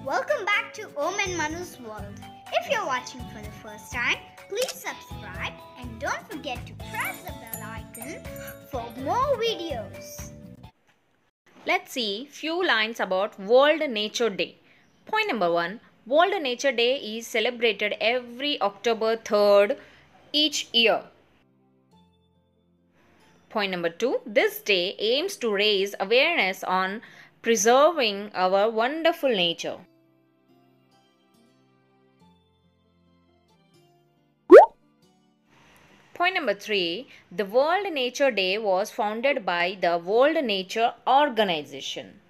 Welcome back to and Manu's world. If you're watching for the first time, please subscribe and don't forget to press the bell icon for more videos. Let's see few lines about World Nature Day. Point number 1. World Nature Day is celebrated every October 3rd each year. Point number 2. This day aims to raise awareness on preserving our wonderful nature. Point number 3. The World Nature Day was founded by the World Nature Organization.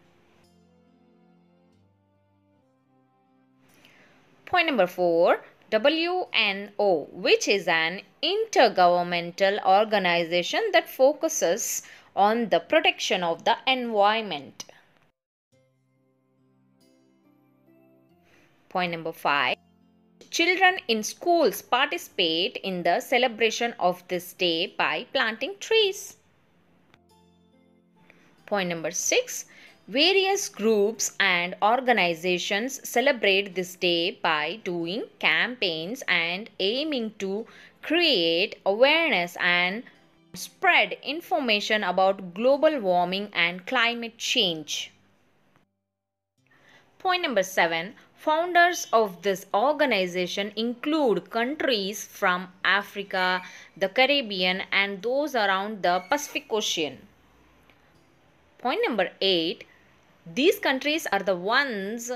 Point number 4. WNO, which is an intergovernmental organization that focuses on the protection of the environment. Point number 5. Children in schools participate in the celebration of this day by planting trees. Point number 6. Various groups and organizations celebrate this day by doing campaigns and aiming to create awareness and spread information about global warming and climate change. Point number 7. Founders of this organization include countries from Africa, the Caribbean, and those around the Pacific Ocean. Point number 8. These countries are the ones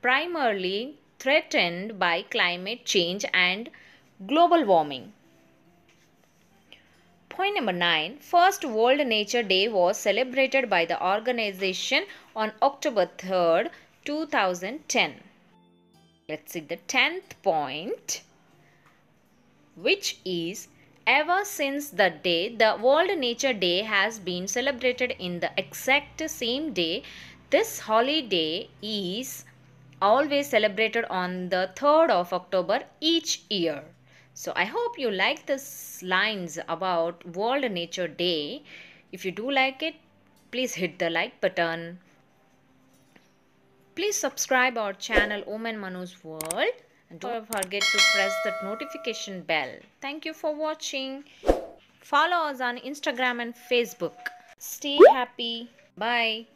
primarily threatened by climate change and global warming. Point number 9. First World Nature Day was celebrated by the organization on October 3rd, 2010. Let's see the 10th point, which is ever since that day, the World Nature Day has been celebrated in the exact same day. This holiday is always celebrated on the 3rd of October each year. So I hope you like these lines about World Nature Day. If you do like it, please hit the like button. Please subscribe our channel and Manu's World. And don't forget to press that notification bell. Thank you for watching. Follow us on Instagram and Facebook. Stay happy. Bye.